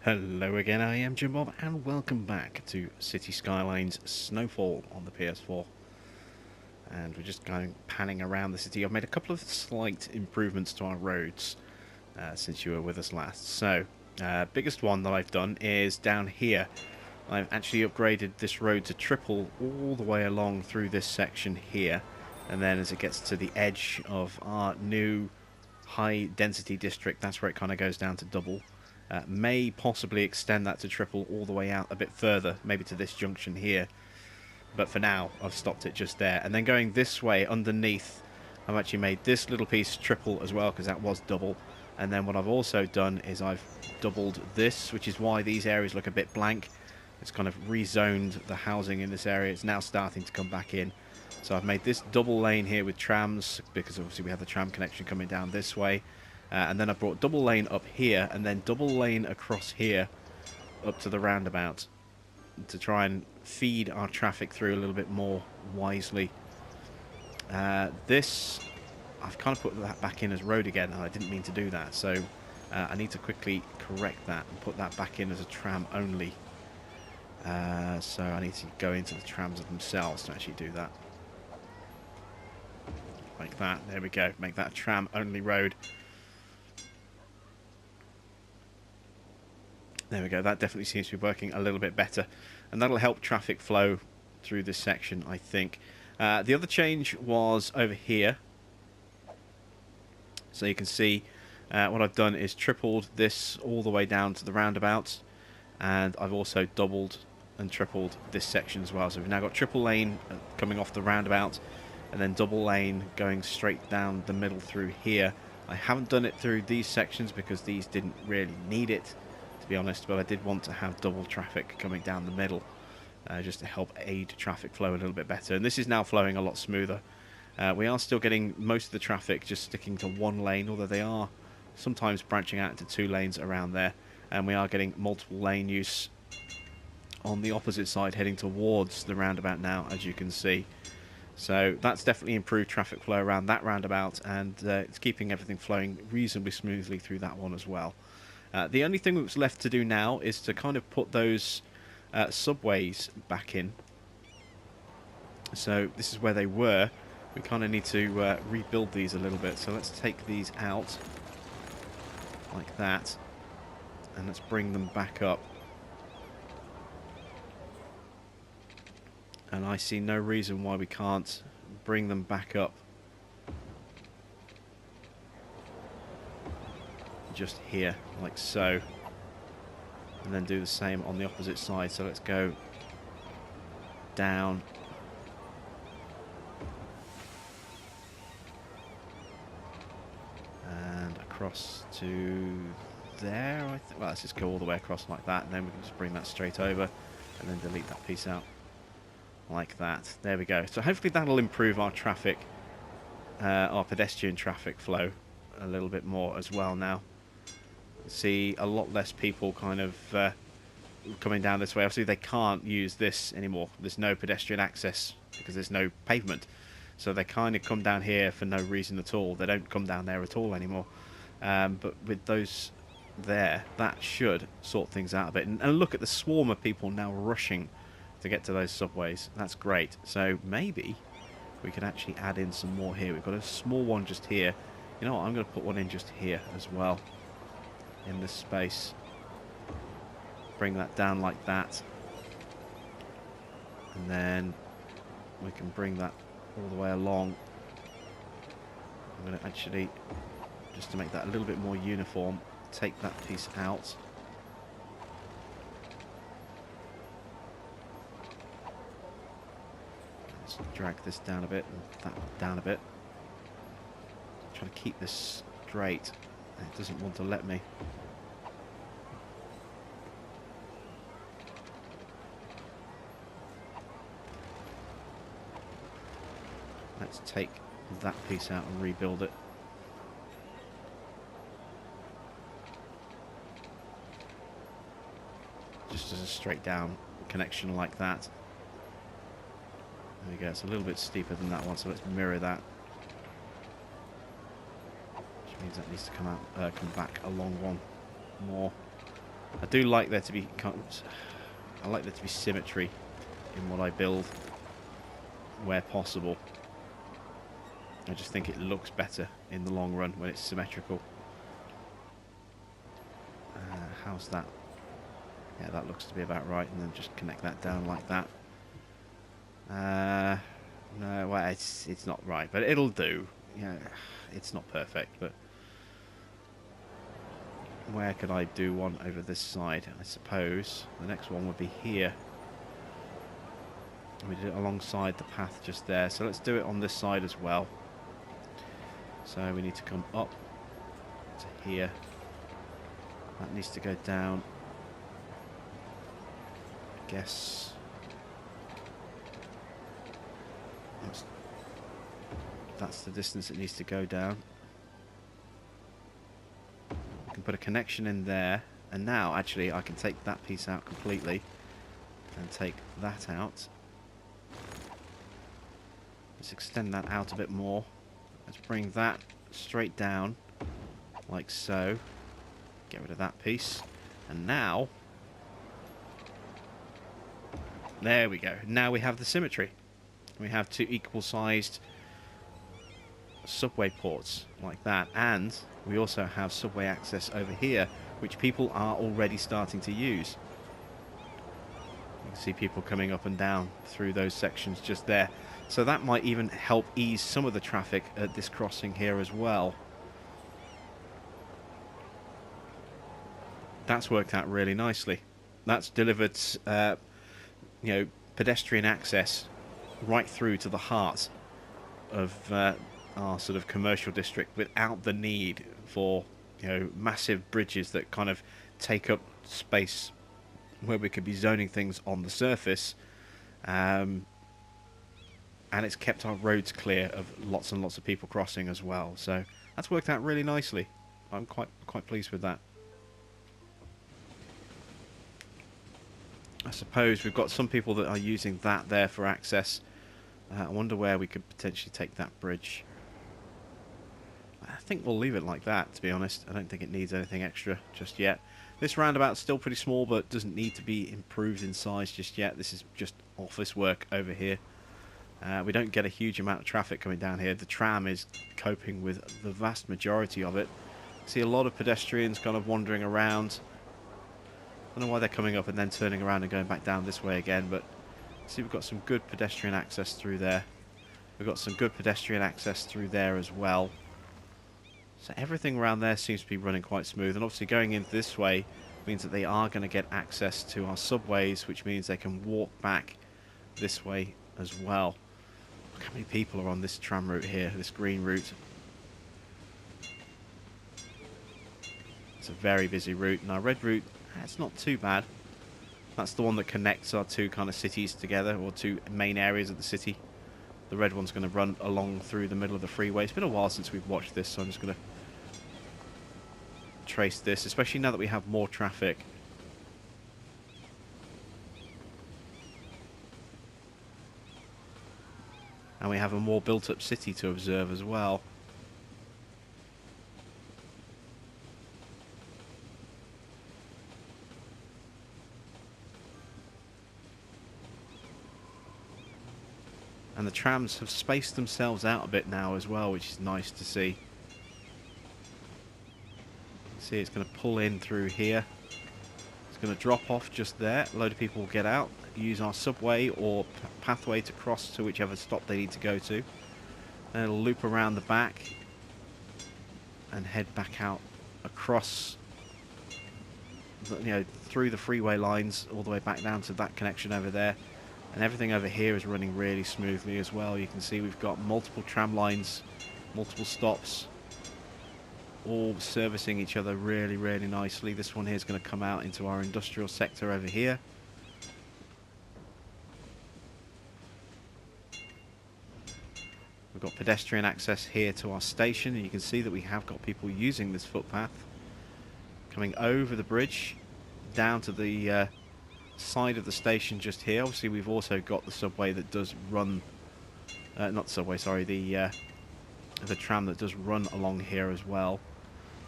Hello again, I am Jim Bob, and welcome back to City Skylines Snowfall on the PS4. And we're just going panning around the city. I've made a couple of slight improvements to our roads since you were with us last. So, biggest one that I've done is down here. I've actually upgraded this road to triple all the way along through this section here. And then as it gets to the edge of our new high density district, that's where it kind of goes down to double. May possibly extend that to triple all the way out a bit further, maybe to this junction here. But for now, I've stopped it just there. And then going this way, underneath, I've actually made this little piece triple as well, because that was double. And then what I've also done is I've doubled this, which is why these areas look a bit blank. It's kind of rezoned the housing in this area. It's now starting to come back in. So I've made this double lane here with trams, because obviously we have the tram connection coming down this way. And then I brought double lane up here, and then double lane across here up to the roundabout to try and feed our traffic through a little bit more wisely. This, I've kind of put that back in as road again, and I didn't mean to do that, so I need to quickly correct that and put that back in as a tram only. So I need to go into the trams themselves to actually do that. Like that, there we go, make that a tram only road. There we go, that definitely seems to be working a little bit better. And that'll help traffic flow through this section, I think. The other change was over here. So you can see what I've done is tripled this all the way down to the roundabouts. And I've also doubled and tripled this section as well. So we've now got triple lane coming off the roundabout, and then double lane going straight down the middle through here. I haven't done it through these sections because these didn't really need it, to be honest, but I did want to have double traffic coming down the middle just to help aid traffic flow a little bit better. And this is now flowing a lot smoother. We are still getting most of the traffic just sticking to one lane, although they are sometimes branching out into 2 lanes around there, and we are getting multiple lane use on the opposite side heading towards the roundabout now, as you can see. So that's definitely improved traffic flow around that roundabout, and it's keeping everything flowing reasonably smoothly through that one as well. The only thing that's left to do now is to kind of put those subways back in. So this is where they were. We kind of need to rebuild these a little bit. So let's take these out like that, and let's bring them back up. And I see no reason why we can't bring them back up just here, like so, and then do the same on the opposite side. So let's go down and across to there. I think. Well, let's just go all the way across like that, and then we can just bring that straight over and then delete that piece out like that. There we go. So hopefully that'll improve our traffic, our pedestrian traffic flow a little bit more as well now. See a lot less people kind of coming down this way. Obviously they can't use this anymore. There's no pedestrian access because there's no pavement. So they kind of come down here for no reason at all. They don't come down there at all anymore. But with those there, that should sort things out a bit. And look at the swarm of people now rushing to get to those subways. That's great. So maybe we could actually add in some more here. We've got a small one just here. You know what? I'm going to put one in just here as well, in this space. Bring that down like that, and then we can bring that all the way along. I'm going to actually, just to make that a little bit more uniform, take that piece out. Let's drag this down a bit and that down a bit. Try to keep this straight. It doesn't want to let me. Let's take that piece out and rebuild it. Just as a straight down connection like that. There we go. It's a little bit steeper than that one, so let's mirror that. Which means that needs to come back along one more. I do like there to be I like there to be symmetry in what I build where possible. I just think it looks better in the long run when it's symmetrical. How's that? Yeah, that looks to be about right, and then just connect that down like that. No, well, it's not right, but it'll do. Yeah, it's not perfect, but where could I do one over this side? I suppose the next one would be here. We did it alongside the path just there, so let's do it on this side as well. So we need to come up to here. That needs to go down. I guess that's the distance it needs to go down. I can put a connection in there, and now actually I can take that piece out completely and take that out. Let's extend that out a bit more. Let's bring that straight down like so. Get rid of that piece, and now there we go. Now we have the symmetry. We have two equal sized subway ports like that, and we also have subway access over here, which people are already starting to use. You can see people coming up and down through those sections just there, so that might even help ease some of the traffic at this crossing here as well. That's worked out really nicely. That's delivered you know, pedestrian access right through to the heart of our sort of commercial district without the need for, you know, massive bridges that kind of take up space where we could be zoning things on the surface, and it's kept our roads clear of lots and lots of people crossing as well. So that's worked out really nicely. I'm quite pleased with that. I suppose we've got some people that are using that there for access. I wonder where we could potentially take that bridge. I think we'll leave it like that, to be honest. I don't think it needs anything extra just yet. This roundabout's still pretty small, but doesn't need to be improved in size just yet. This is just office work over here. We don't get a huge amount of traffic coming down here. The tram is coping with the vast majority of it. See a lot of pedestrians kind of wandering around. I don't know why they're coming up and then turning around and going back down this way again, but see, we've got some good pedestrian access through there. We've got some good pedestrian access through there as well. So everything around there seems to be running quite smooth, and obviously going in this way means that they are going to get access to our subways, which means they can walk back this way as well. Look how many people are on this tram route here, this green route. It's a very busy route, and our red route, it's not too bad. That's the one that connects our two kind of cities together, or two main areas of the city. The red one's going to run along through the middle of the freeway. It's been a while since we've watched this, so I'm just going to trace this, especially now that we have more traffic. And we have a more built-up city to observe as well. And the trams have spaced themselves out a bit now as well, which is nice to see. See, it's going to pull in through here. It's going to drop off just there. A load of people will get out, use our subway or pathway to cross to whichever stop they need to go to. Then it'll loop around the back and head back out across, you know, through the freeway lines all the way back down to that connection over there. And everything over here is running really smoothly as well. You can see we've got multiple tram lines, multiple stops, all servicing each other really, really nicely. This one here is going to come out into our industrial sector over here. We've got pedestrian access here to our station, and you can see that we have got people using this footpath, coming over the bridge down to the side of the station just here. Obviously we've also got the subway that does run, not the subway, sorry, the tram that does run along here as well.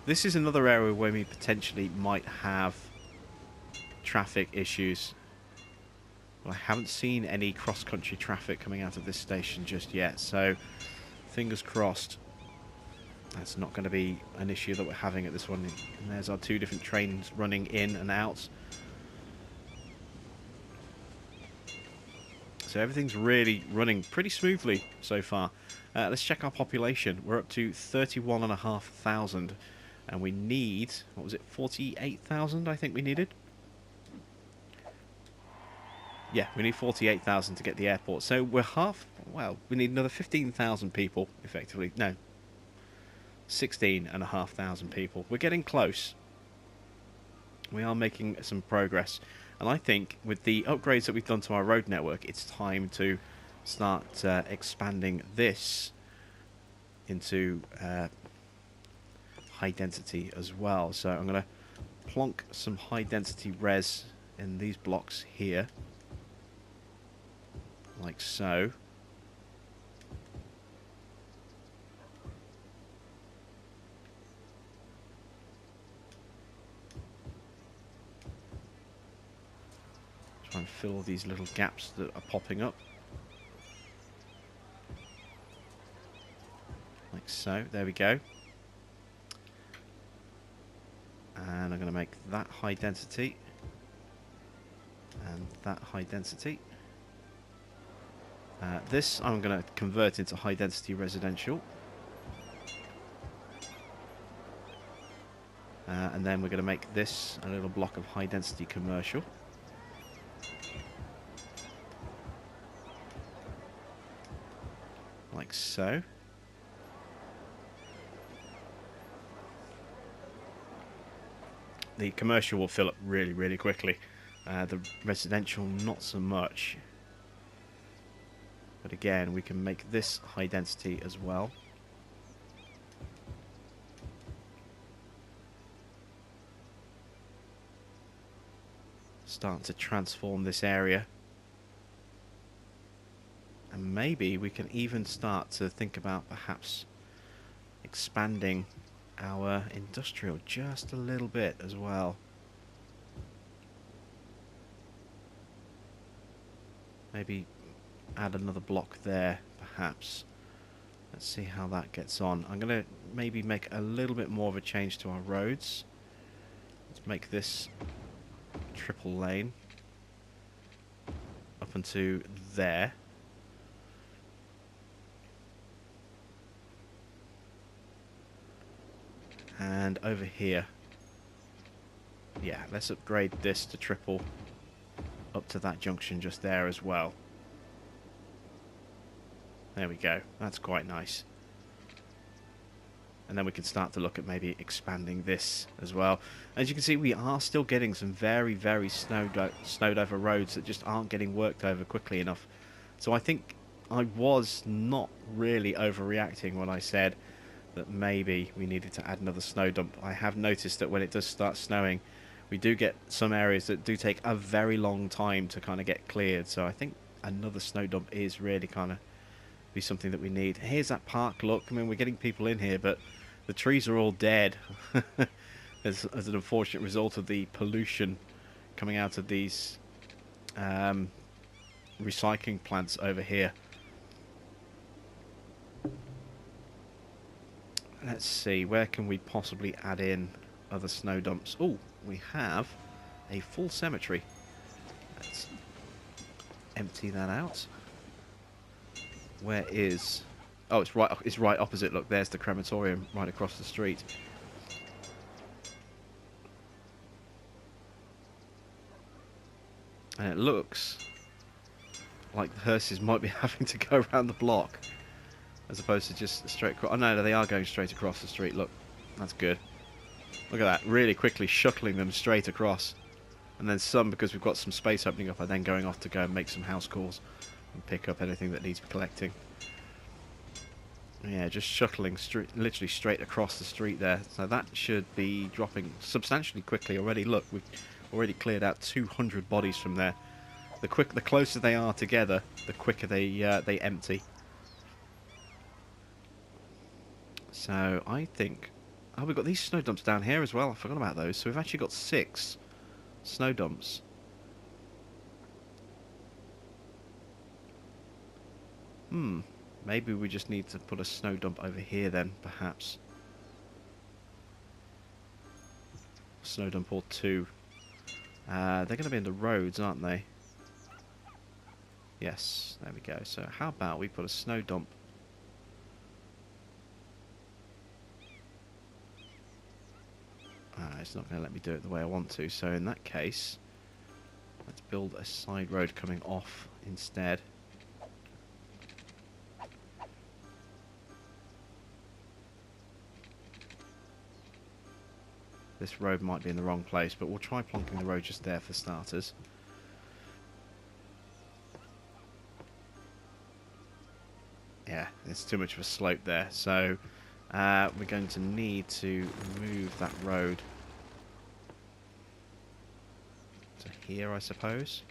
This is another area where we potentially might have traffic issues. Well, I haven't seen any cross-country traffic coming out of this station just yet, so fingers crossed that's not going to be an issue that we're having at this one. And there's our two different trains running in and out. So everything's really running pretty smoothly so far. Let's check our population. We're up to 31,500, and we need, what was it, 48,000 I think we needed? Yeah, we need 48,000 to get the airport. So we're half, well, we need another 15,000 people, effectively. No, 16,500 people. We're getting close. We are making some progress. And I think with the upgrades that we've done to our road network, it's time to start expanding this into high density as well. So I'm going to plonk some high density res in these blocks here, like so. Try and fill these little gaps that are popping up. Like so, there we go. And I'm going to make that high density and that high density. This I'm going to convert into high density residential. And then we're going to make this a little block of high density commercial. Like so. The commercial will fill up really, really quickly. The residential, not so much. But again, we can make this high density as well. Start to transform this area. And maybe we can even start to think about perhaps expanding our industrial just a little bit as well. Maybe add another block there, perhaps. Let's see how that gets on. I'm going to maybe make a little bit more of a change to our roads. Let's make this triple lane up into there. And over here, yeah, let's upgrade this to triple up to that junction just there as well. There we go, that's quite nice. And then we can start to look at maybe expanding this as well. As you can see, we are still getting some very, very snowed over roads that just aren't getting worked over quickly enough. So I think I was not really overreacting when I said that maybe we needed to add another snow dump. I have noticed that when it does start snowing, we do get some areas that do take a very long time to kind of get cleared. So I think another snow dump is really kind of be something that we need. Here's that park, look. I mean, we're getting people in here, but the trees are all dead as an unfortunate result of the pollution coming out of these recycling plants over here. Let's see, where can we possibly add in other snow dumps? Oh, we have a full cemetery. Let's empty that out. Where is... Oh, it's right opposite. Look, there's the crematorium right across the street. And it looks like the hearses might be having to go around the block as opposed to just straight across. Oh no, they are going straight across the street. Look, that's good. Look at that, really quickly shuttling them straight across. And then some, because we've got some space opening up, are then going off to go and make some house calls and pick up anything that needs collecting. Yeah, just shuttling literally straight across the street there. So that should be dropping substantially quickly already. Look, we've already cleared out 200 bodies from there. The closer they are together, the quicker they empty. So I think... Oh, we've got these snow dumps down here as well. I forgot about those. So we've actually got 6 Snow dumps. Maybe we just need to put a snow dump over here then, perhaps. Snow dump or two. They're going to be in the roads, aren't they? Yes, there we go. So how about we put a snow dump? It's not going to let me do it the way I want to. So in that case, let's build a side road coming off instead. This road might be in the wrong place, but we'll try plonking the road just there for starters. Yeah, it's too much of a slope there, so we're going to need to move that road to here, I suppose.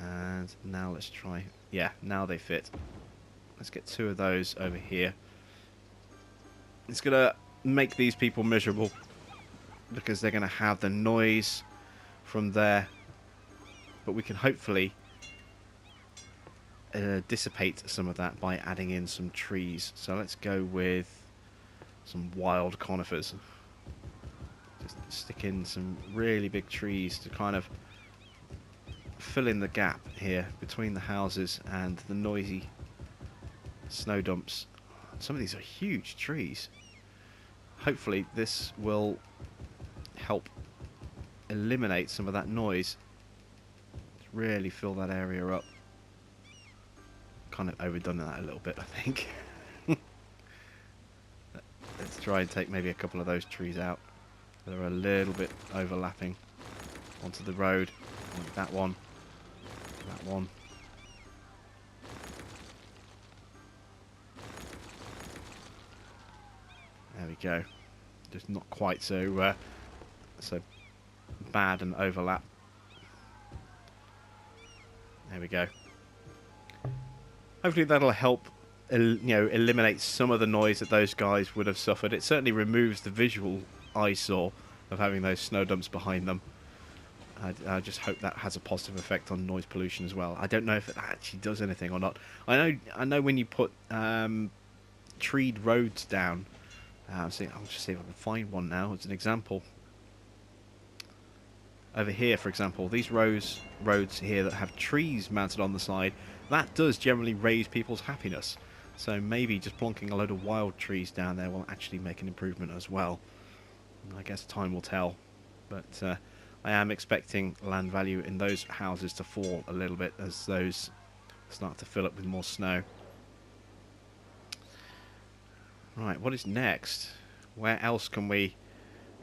And now let's try... Yeah, now they fit. Let's get two of those over here. It's going to make these people miserable because they're going to have the noise from there. But we can hopefully dissipate some of that by adding in some trees. So let's go with some wild conifers. Just stick in some really big trees to kind of fill in the gap here between the houses and the noisy snow dumps. Some of these are huge trees. Hopefully this will help eliminate some of that noise. Really fill that area up. Kind of overdone that a little bit, I think. Let's try and take maybe a couple of those trees out. They're a little bit overlapping onto the road. Like that one. That one. There we go. Just not quite so so bad an overlap. There we go. Hopefully that'll help, eliminate some of the noise that those guys would have suffered. It certainly removes the visual eyesore of having those snow dumps behind them. I just hope that has a positive effect on noise pollution as well. I don't know if it actually does anything or not. I know when you put treed roads down. I'll just see if I can find one now as an example. Over here, for example, these roads here that have trees mounted on the side, that does generally raise people's happiness. So maybe just plonking a load of wild trees down there will actually make an improvement as well. I guess time will tell. But I am expecting land value in those houses to fall a little bit as those start to fill up with more snow. Right, what is next? Where else can we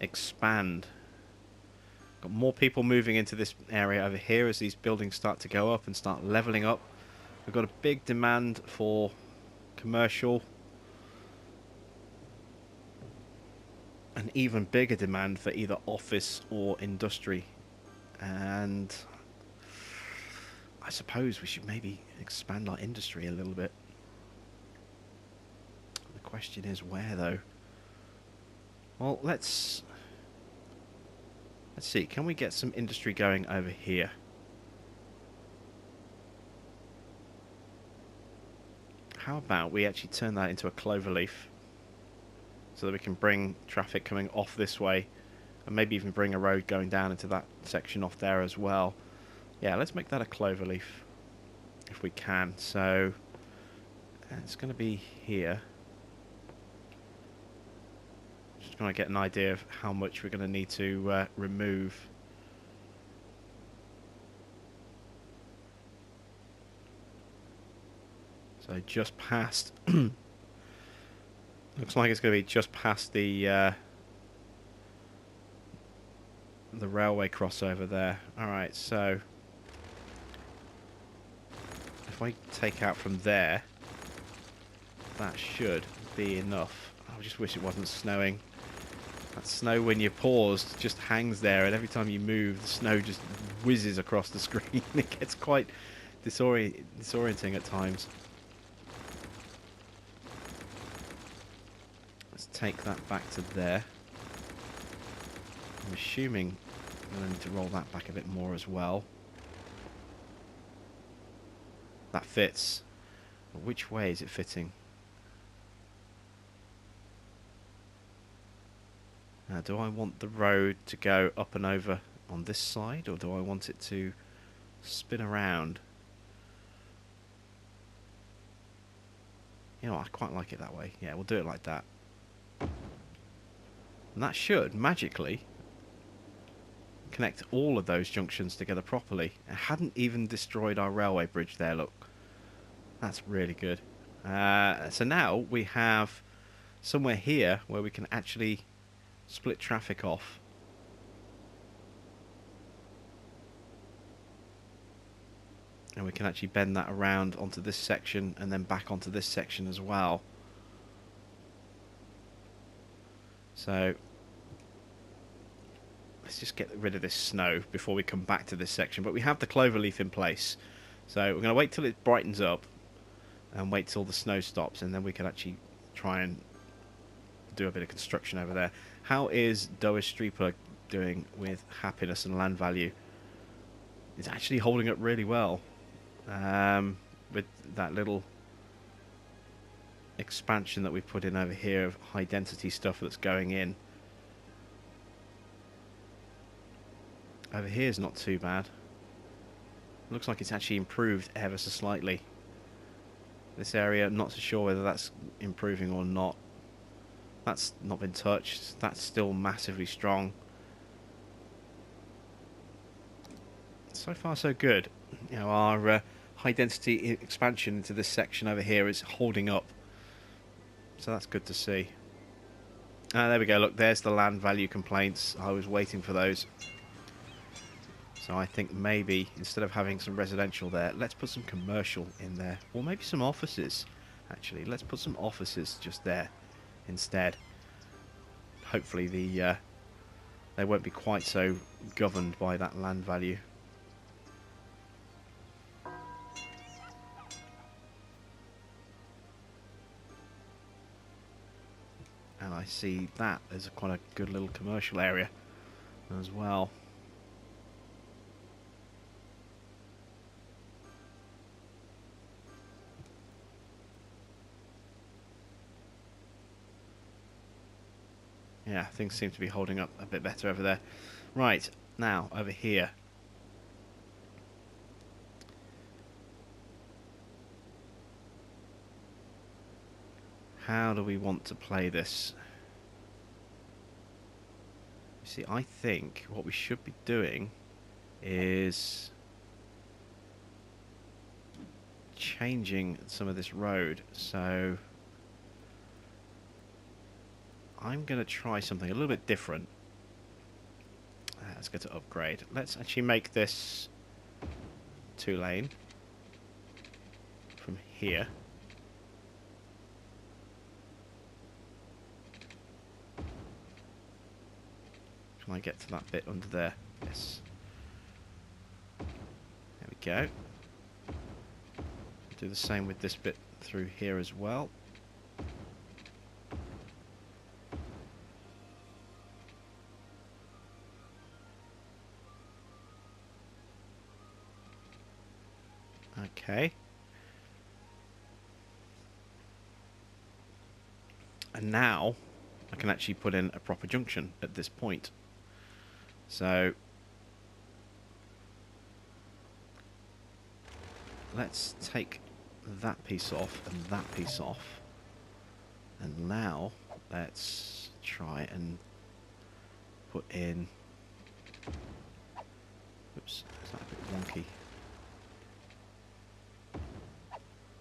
expand? Got more people moving into this area over here as these buildings start to go up and start leveling up. We've got a big demand for commercial. An even bigger demand for either office or industry. And I suppose we should maybe expand our industry a little bit. The question is where though? Well, let's see, can we get some industry going over here? How about we actually turn that into a Cloverleaf so that we can bring traffic coming off this way and maybe even bring a road going down into that section off there as well. Yeah, let's make that a Cloverleaf if we can. So it's going to be here. Just going to get an idea of how much we're going to need to remove. So just past. Looks like it's going to be just past the railway crossover there. All right, so if I take out from there, that should be enough. I just wish it wasn't snowing. That snow, when you paused, just hangs there, and every time you move, the snow just whizzes across the screen. It gets quite disorienting at times. Let's take that back to there. assuming I'm going to need to roll that back a bit more as well. That fits. But which way is it fitting? Now, do I want the road to go up and over on this side, or do I want it to spin around? You know, I quite like it that way. Yeah, we'll do it like that. And that should, magically, connect all of those junctions together properly. It hadn't even destroyed our railway bridge there, look. That's really good. So now we have somewhere here where we can actually split traffic off. And we can actually bend that around onto this section and then back onto this section as well. So let's just get rid of this snow before we come back to this section. But we have the Cloverleaf in place. So we're going to wait till it brightens up and wait till the snow stops, and then we can actually try and do a bit of construction over there. How is Doa Streeper doing with happiness and land value? It's actually holding up really well. With that little expansion that we put in over here of high density stuff that's going in. Over here is not too bad. Looks like it's actually improved ever so slightly. This area, not so sure whether that's improving or not. That's not been touched. That's still massively strong. So far so good. You know, our high density expansion into this section over here is holding up. So that's good to see. There we go, look, there's the land value complaints. I was waiting for those. So I think maybe instead of having some residential there, let's put some commercial in there. Or maybe some offices, actually. Let's put some offices just there instead. Hopefully they won't be quite so governed by that land value. And I see that as quite a good little commercial area as well. Yeah, things seem to be holding up a bit better over there. Right, now, over here. How do we want to play this? You see, I think what we should be doing is changing some of this road. So I'm going to try something a little bit different. Let's go to upgrade. Let's actually make this 2-lane from here. Can I get to that bit under there? Yes. There we go. Do the same with this bit through here as well. Okay. And now I can actually put in a proper junction at this point. So let's take that piece off and that piece off. And now let's try and put in... Oops, is that a bit wonky?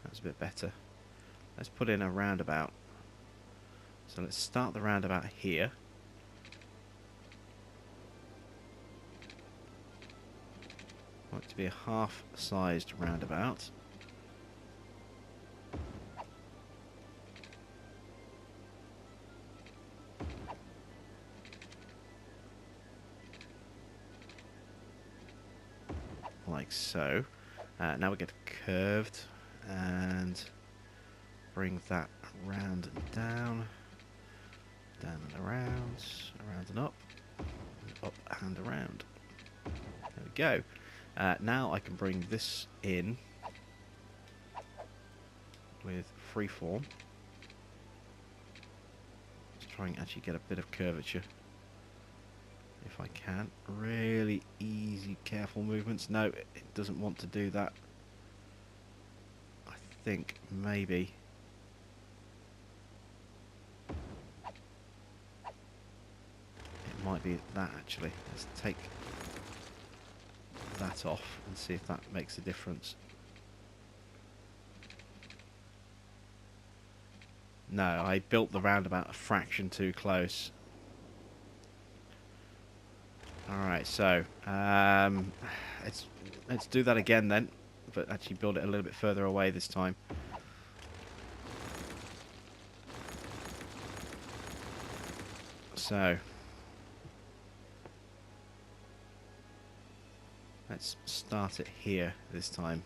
That's a bit better. Let's put in a roundabout. So let's start the roundabout here. I want it to be a half-sized roundabout. Like so. Now we get curved and bring that around and down. Down and around and up, and up and around. There we go. Now I can bring this in with freeform. Let's try and actually get a bit of curvature if I can. Really easy, careful movements. No, it doesn't want to do that. I think maybe it might be that actually. Let's take that off and see if that makes a difference. No, I built the roundabout a fraction too close. Alright, so let's do that again then, but actually build it a little bit further away this time. So let's start it here this time.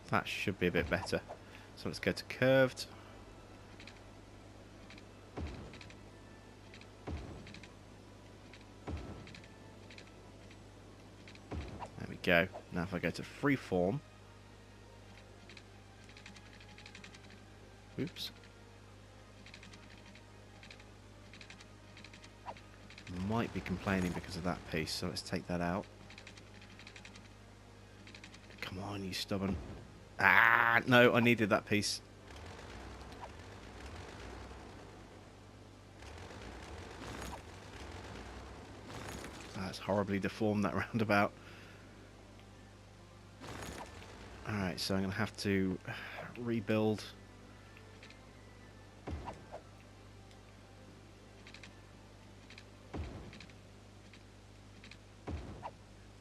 That should be a bit better. So let's go to curved. There we go. Now if I go to freeform. Oops. Might be complaining because of that piece, so let's take that out. Come on, you stubborn. Ah, no, I needed that piece. That's horribly deformed, that roundabout. Alright, so I'm going to have to rebuild.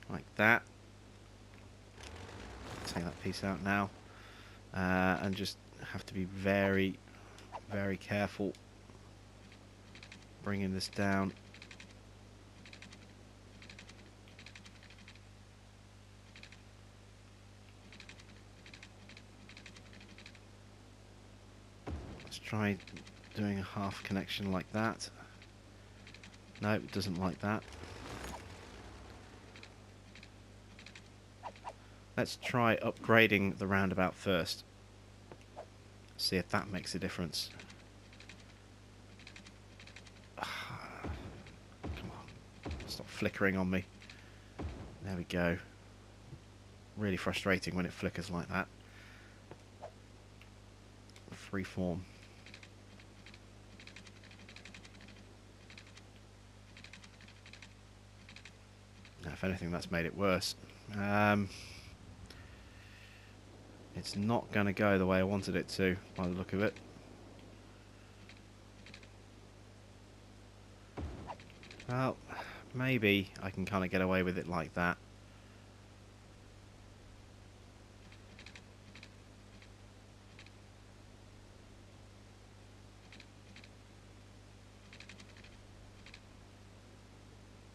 Like that. Take that piece out now, and just have to be very, very careful bringing this down. Let's try doing a half connection like that. No, it doesn't like that. Let's try upgrading the roundabout first. See if that makes a difference. Come on. Stop flickering on me. There we go. Really frustrating when it flickers like that. Freeform. Now, if anything, that's made it worse. It's not going to go the way I wanted it to, by the look of it. Well, maybe I can kind of get away with it like that.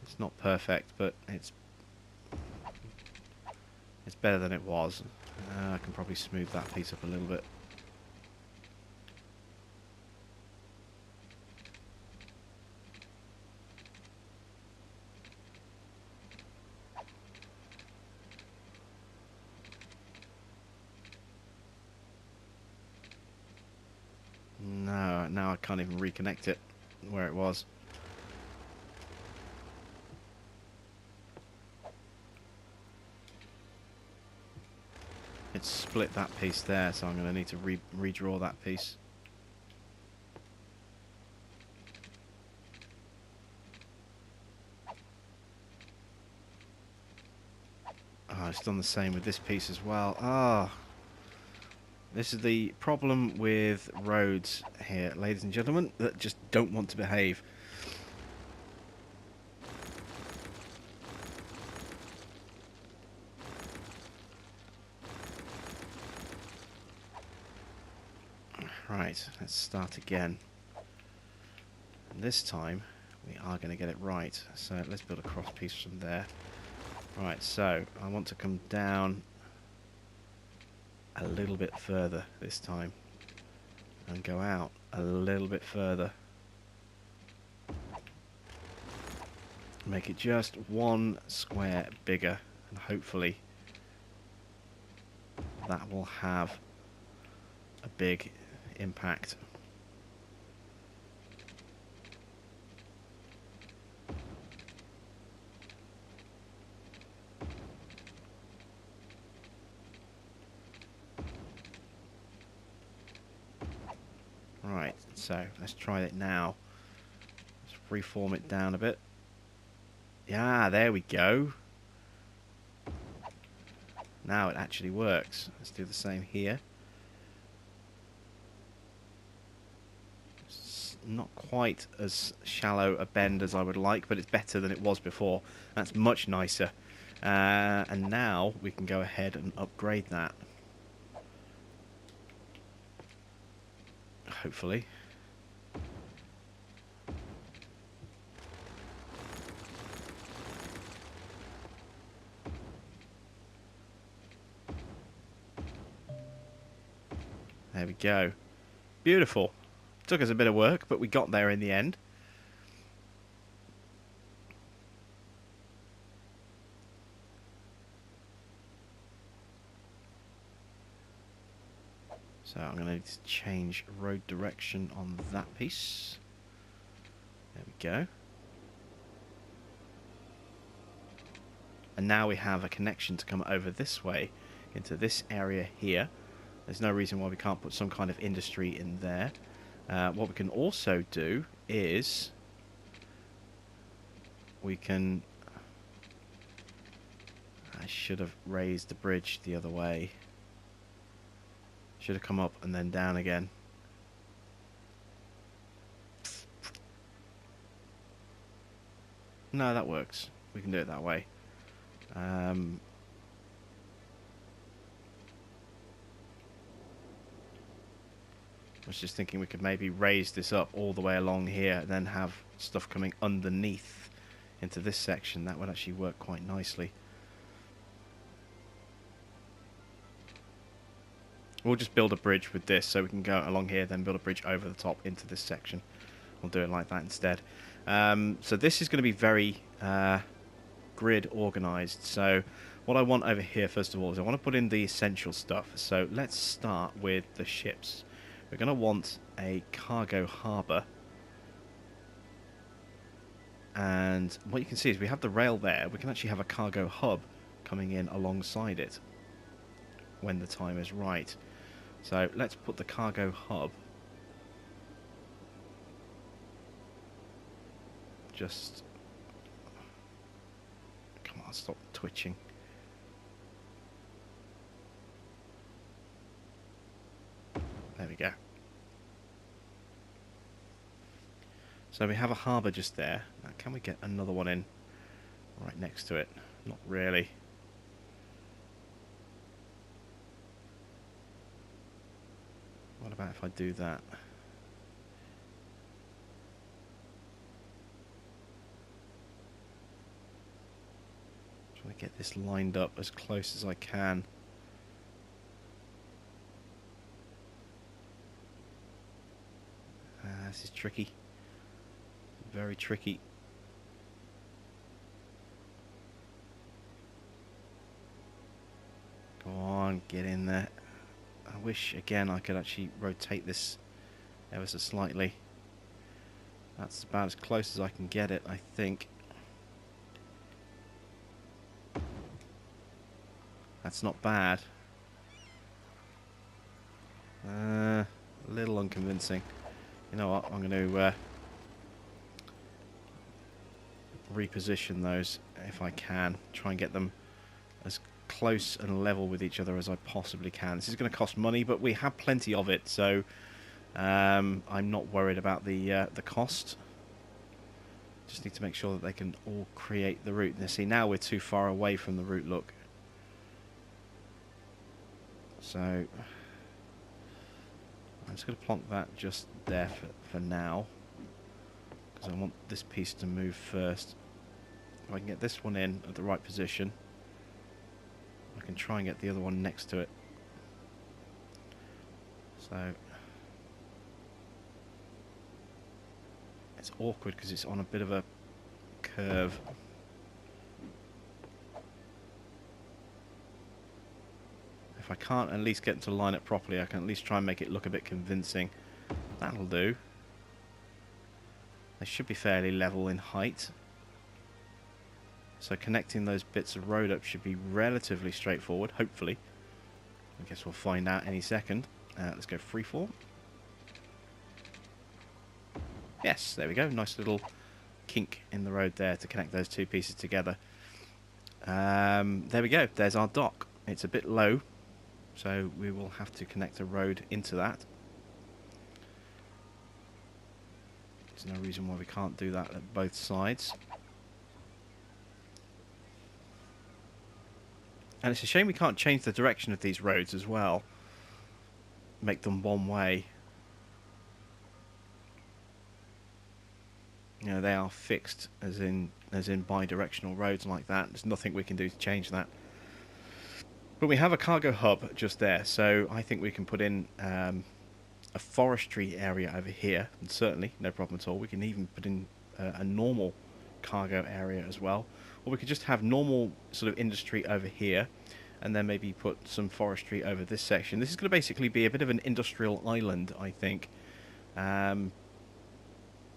It's not perfect, but it's better than it was. I can probably smooth that piece up a little bit. No, now I can't even reconnect it where it was. It's split that piece there, so I'm going to need to redraw that piece. Oh, it's done the same with this piece as well. Ah, this is the problem with roads here, ladies and gentlemen, that just don't want to behave. Right, let's start again. And this time we are going to get it right. So let's build a cross piece from there. Right, so I want to come down a little bit further this time. and go out a little bit further. Make it just one square bigger, and hopefully that will have a big impact. Right, so let's try it now. Let's reform it down a bit. Yeah, there we go. Now it actually works. Let's do the same here. It's not quite as shallow a bend as I would like, but it's better than it was before. That's much nicer. And now we can go ahead and upgrade that. Hopefully. There we go. Beautiful. Took us a bit of work, but we got there in the end. So I'm going to change road direction on that piece. There we go. And now we have a connection to come over this way into this area here. There's no reason why we can't put some kind of industry in there. What we can also do is we can... I should have raised the bridge the other way. Should have come up and then down again. No, that works. We can do it that way. I was just thinking we could maybe raise this up all the way along here and then have stuff coming underneath into this section. That would actually work quite nicely. We'll just build a bridge with this so we can go along here, then build a bridge over the top into this section. We'll do it like that instead. So this is going to be very grid organized. So what I want over here first of all is I want to put in the essential stuff. So let's start with the ships. We're going to want a cargo harbour. And what you can see is we have the rail there. We can actually have a cargo hub coming in alongside it when the time is right. So let's put the cargo hub just... Come on, stop twitching. There we go. So we have a harbour just there. Now, can we get another one in right next to it? Not really. What about if I do that? Trying to get this lined up as close as I can. This is tricky. Very tricky. Go on, get in there. I wish, again, I could actually rotate this ever so slightly. That's about as close as I can get it, I think. That's not bad. A little unconvincing. You know what, I'm going to reposition those if I can. Try and get them as close and level with each other as I possibly can. This is going to cost money, but we have plenty of it, so I'm not worried about the cost. Just need to make sure that they can all create the route. Now, see, now we're too far away from the route, look. So I'm just going to plonk that just there for now, because I want this piece to move first. If I can get this one in at the right position, I can try and get the other one next to it. So It's awkward because it's on a bit of a curve. If I can't at least get them to line it properly, I can at least try and make it look a bit convincing. That'll do. They should be fairly level in height. So connecting those bits of road up should be relatively straightforward, hopefully. I guess we'll find out any second. Let's go freeform. Yes, there we go. Nice little kink in the road there to connect those two pieces together. There we go. There's our dock. It's a bit low, so we will have to connect a road into that. There's no reason why we can't do that at both sides. And it's a shame we can't change the direction of these roads as well. Make them one way. You know, they are fixed as in bi-directional roads like that. There's nothing we can do to change that. But we have a cargo hub just there, so I think we can put in a forestry area over here, and certainly no problem at all. We can even put in a normal cargo area as well, or we could just have normal sort of industry over here, and then maybe put some forestry over this section. This is going to basically be a bit of an industrial island, I think.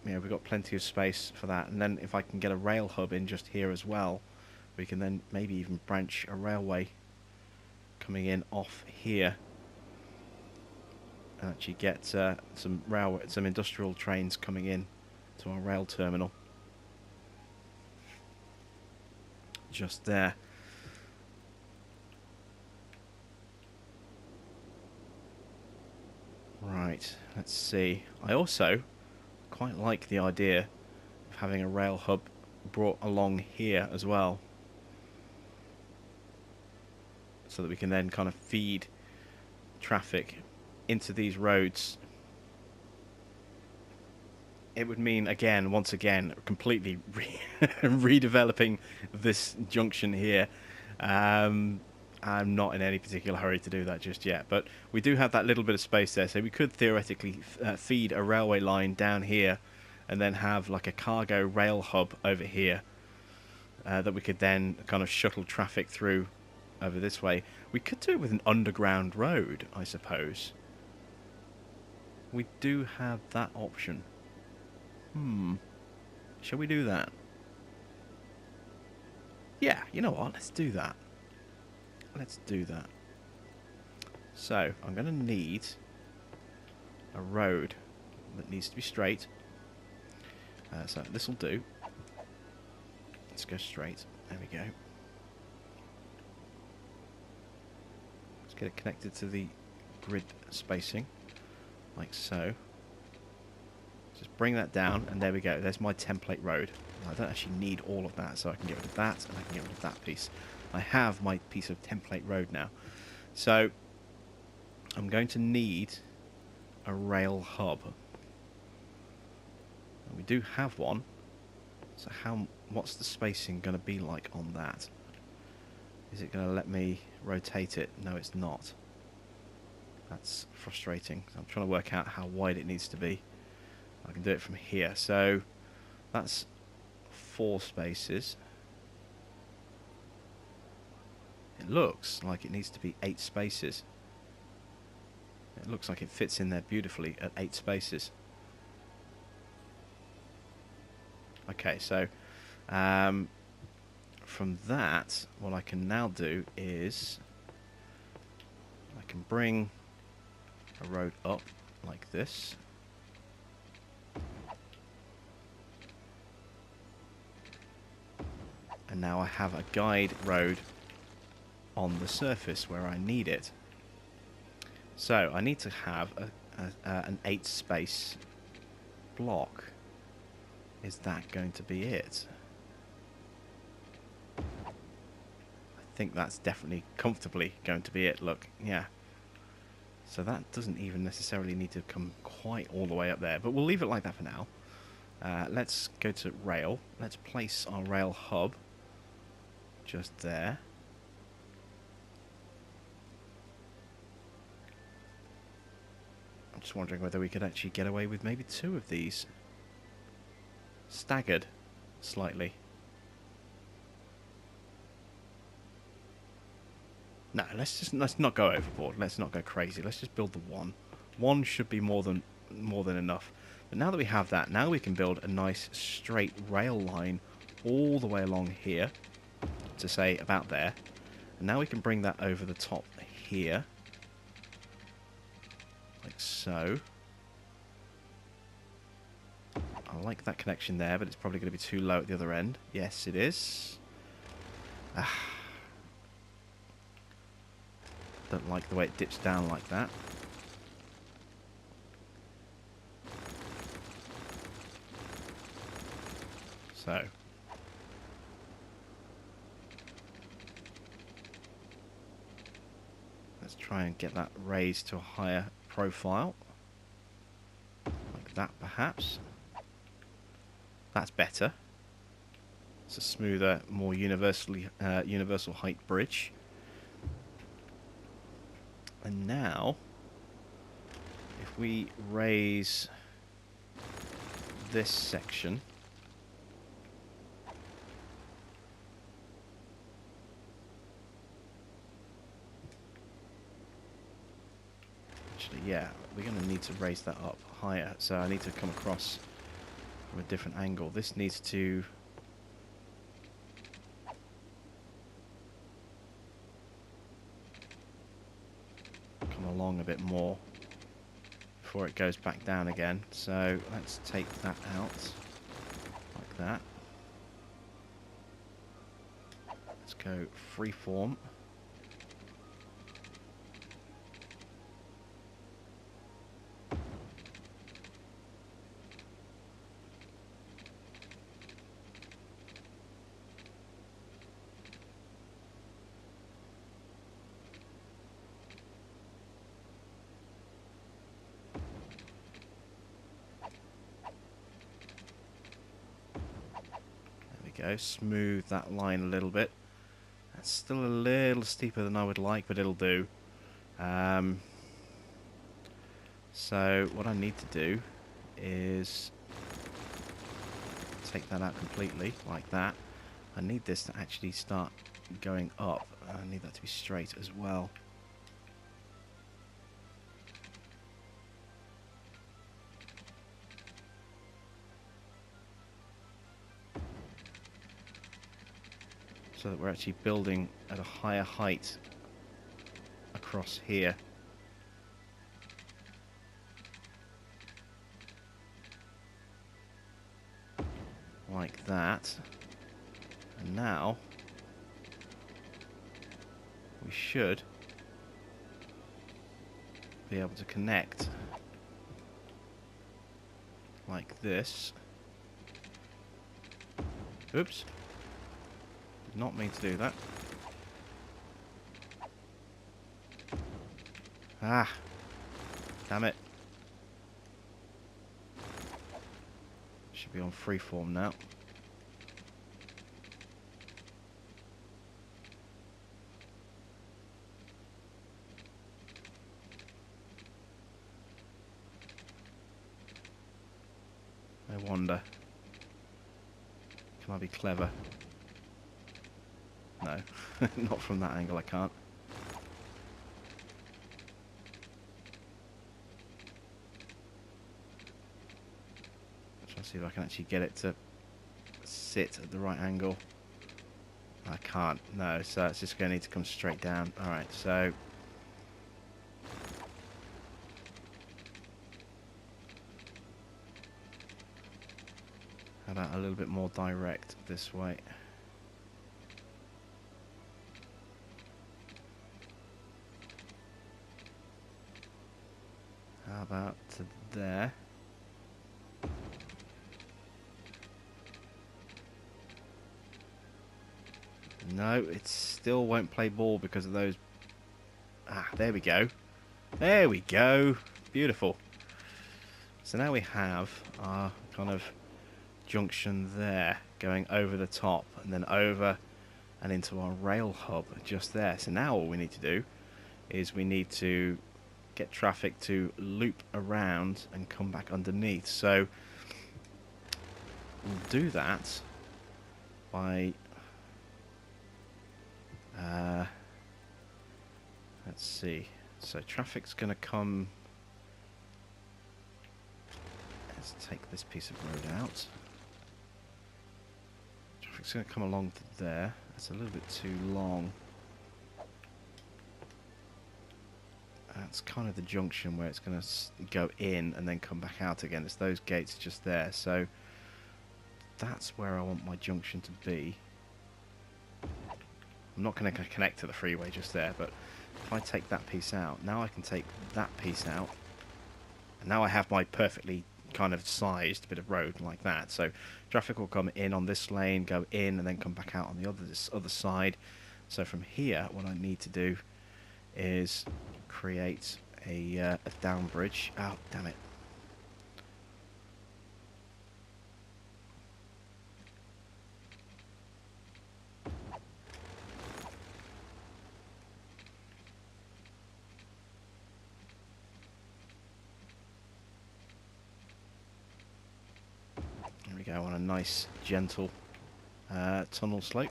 You know, we've got plenty of space for that, and then if I can get a rail hub in just here as well, we can then maybe even branch a railway coming in off here and actually get some industrial trains coming in to our rail terminal just there. Right, let's see. I also quite like the idea of having a rail hub brought along here as well, so that we can then kind of feed traffic into these roads. It would mean, again, once again, completely redeveloping this junction here. I'm not in any particular hurry to do that just yet, but we do have that little bit of space there, so we could theoretically feed a railway line down here and then have like a cargo rail hub over here that we could then kind of shuttle traffic through over this way. We could do it with an underground road, I suppose. We do have that option. Shall we do that? Yeah, you know what? Let's do that. Let's do that. So, I'm going to need a road that needs to be straight. So, this will do. Let's go straight. There we go. Let's get it connected to the grid spacing, like so. Just bring that down, and there we go. There's my template road. I don't actually need all of that, so I can get rid of that, and I can get rid of that piece. I have my piece of template road now. So, I'm going to need a rail hub. And we do have one. So what's the spacing going to be like on that? Is it going to let me rotate it? No, it's not. That's frustrating. I'm trying to work out how wide it needs to be. I can do it from here. So that's 4 spaces. It looks like it needs to be 8 spaces. It looks like it fits in there beautifully at 8 spaces. Okay, so from that, what I can now do is I can bring a road up like this. And now I have a guide road on the surface where I need it. So I need to have an 8 space block. Is that going to be it? I think that's definitely comfortably going to be it. Look, yeah. So that doesn't even necessarily need to come quite all the way up there, but we'll leave it like that for now. Let's go to rail. Let's place our rail hub just there. I'm just wondering whether we could actually get away with maybe 2 of these. staggered slightly. No, let's not go overboard. Let's not go crazy. Let's just build the one. One should be more than enough. But now that we have that, now we can build a nice straight rail line all the way along here to say about there. And now we can bring that over the top here. Like so. I like that connection there, but it's probably going to be too low at the other end. Yes, it is. Don't like the way it dips down like that. So. Let's try and get that raised to a higher profile. Like that, perhaps. That's better. It's a smoother, more universal height bridge. And now, if we raise this section, actually, yeah, we're going to need to raise that up higher. So I need to come across from a different angle. This needs to along a bit more before it goes back down again. So let's take that out like that. Let's go freeform. Go smooth that line a little bit. That's still a little steeper than I would like, but it'll do. So what I need to do is take that out completely like that. I need this to actually start going up. I need that to be straight as well. So that we're actually building at a higher height across here. Like that. And now we should be able to connect like this. Oops. Did not mean to do that. Ah. Damn it. Should be on freeform now. I wonder. Can I be clever? No, not from that angle I can't. Try to see if I can actually get it to sit at the right angle. I can't, no, so it's just going to need to come straight down. Alright, so how about a little bit more direct this way? How about to there? No, it still won't play ball because of those. Ah, there we go. There we go. Beautiful. So now we have our kind of junction there going over the top and then over and into our rail hub just there. So now all we need to do is we need to get traffic to loop around and come back underneath. So we'll do that by... let's see. So traffic's going to come... Let's take this piece of road out. Traffic's going to come along to there. That's a little bit too long. That's kind of the junction where it's going to go in and then come back out again. It's those gates just there. So that's where I want my junction to be. I'm not going to connect to the freeway just there, but if I take that piece out, now I can take that piece out. And now I have my perfectly kind of sized bit of road like that. So traffic will come in on this lane, go in, and then come back out on the other side. So from here, what I need to do is create a down bridge. Oh, damn it. There we go, on a nice, gentle tunnel slope.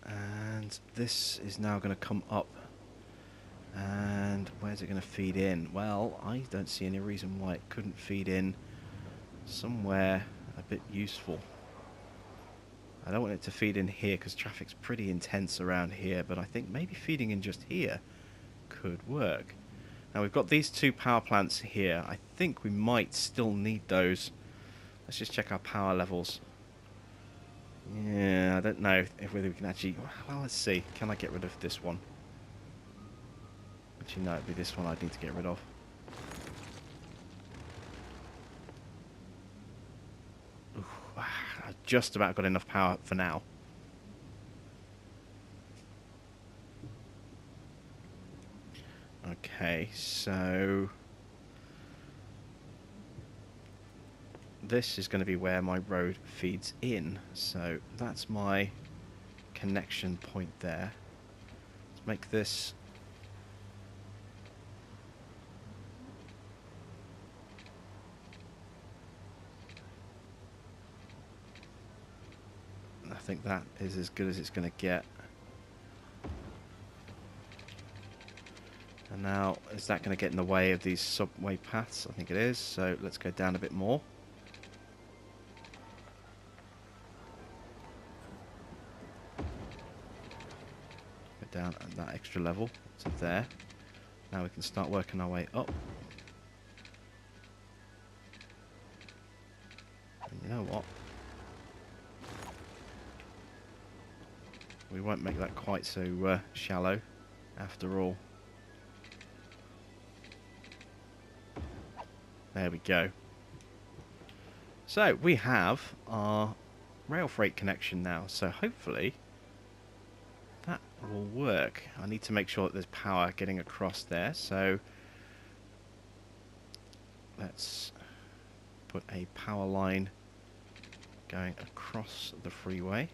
And this is now going to come up. And where's it going to feed in? Well, I don't see any reason why it couldn't feed in somewhere a bit useful. I don't want it to feed in here because traffic's pretty intense around here, but I think maybe feeding in just here could work. Now we've got these two power plants here. I think we might still need those. Let's just check our power levels. Yeah, I don't know if whether we can actually... Well, let's see. Can I get rid of this one? Actually, no, it'd be this one I'd need to get rid of. Oof, I've just about got enough power for now. Okay, so... this is going to be where my road feeds in. So that's my connection point there. Let's make this... I think that is as good as it's going to get. And now, is that going to get in the way of these subway paths? I think it is. So let's go down a bit more. Go down at that extra level to there. Now we can start working our way up. And you know what? We won't make that quite so shallow after all. There we go. So we have our rail freight connection now. So hopefully that will work. I need to make sure that there's power getting across there. So let's put a power line going across the freeway.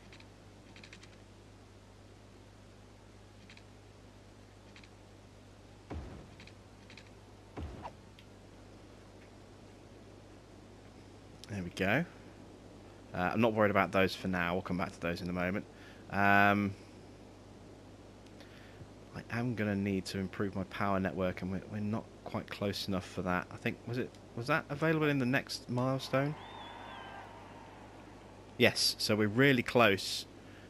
There we go. I'm not worried about those for now. We'll come back to those in a moment. I am going to need to improve my power network, and we're not quite close enough for that. I think, was that available in the next milestone? Yes, so we're really close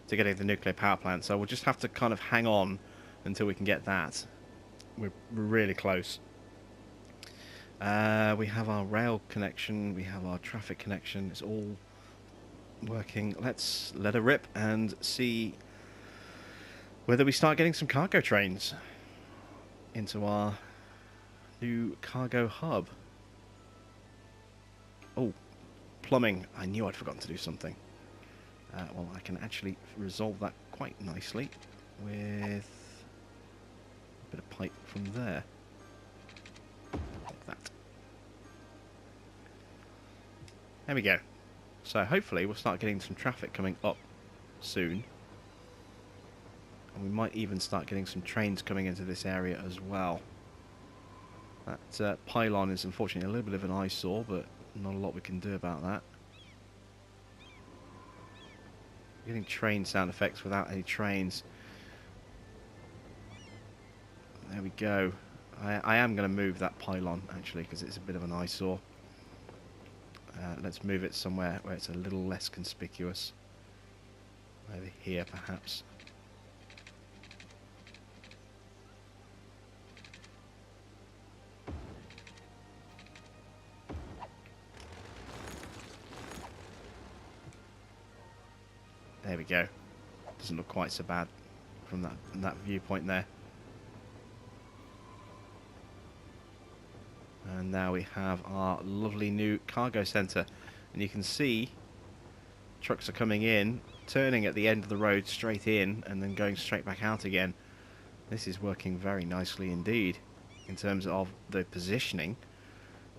to getting the nuclear power plant, so we'll just have to kind of hang on until we can get that. We're really close. We have our rail connection, we have our traffic connection, it's all working. Let's let her rip and see whether we start getting some cargo trains into our new cargo hub. Oh, plumbing. I knew I'd forgotten to do something. Well, I can actually resolve that quite nicely with a bit of pipe from there. Like that. There we go. So hopefully we'll start getting some traffic coming up soon. And we might even start getting some trains coming into this area as well. That pylon is unfortunately a little bit of an eyesore, but not a lot we can do about that. Getting train sound effects without any trains. There we go. I am going to move that pylon, actually, because it's a bit of an eyesore. Let's move it somewhere where it's a little less conspicuous. Over here, perhaps. There we go. Doesn't look quite so bad from that viewpoint there. And now we have our lovely new cargo centre, and you can see trucks are coming in, turning at the end of the road straight in, and then going straight back out again. This is working very nicely indeed in terms of the positioning.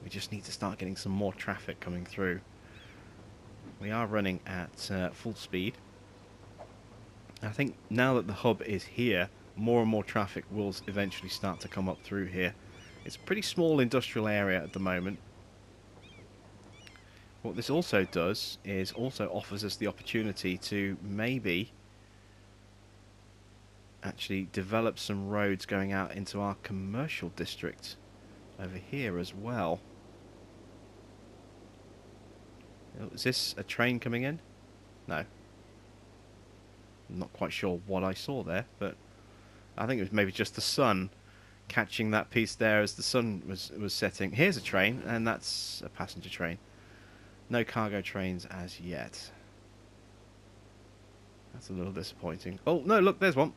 We just need to start getting some more traffic coming through. We are running at full speed. I think now that the hub is here, more and more traffic will eventually start to come up through here. It's a pretty small industrial area at the moment. What this also does is also offers us the opportunity to maybe actually develop some roads going out into our commercial district over here as well. Is this a train coming in? No. I'm not quite sure what I saw there, but I think it was maybe just the sun catching that piece there as the sun was setting. Here's a train, and that's a passenger train. No cargo trains as yet. That's a little disappointing. Oh, no, look, there's one.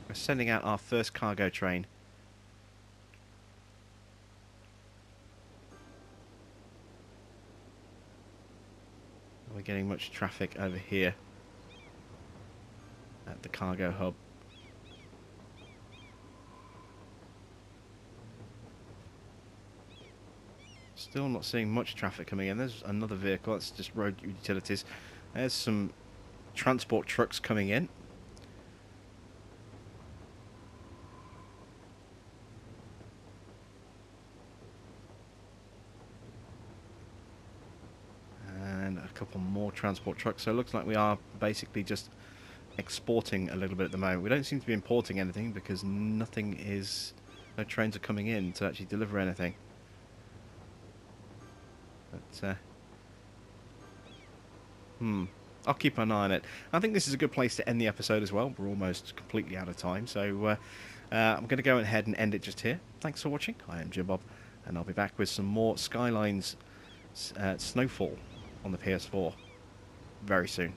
We're sending out our first cargo train. We're getting much traffic over here at the cargo hub. Still not seeing much traffic coming in. There's another vehicle. That's just road utilities. There's some transport trucks coming in. And a couple more transport trucks. So it looks like we are basically just exporting a little bit at the moment. We don't seem to be importing anything because no trains are coming in to actually deliver anything. But, I'll keep an eye on it. I think this is a good place to end the episode as well. We're almost completely out of time, so I'm going to go ahead and end it just here. Thanks for watching. I am Jim Bob, and I'll be back with some more Skylines Snowfall on the PS4 very soon.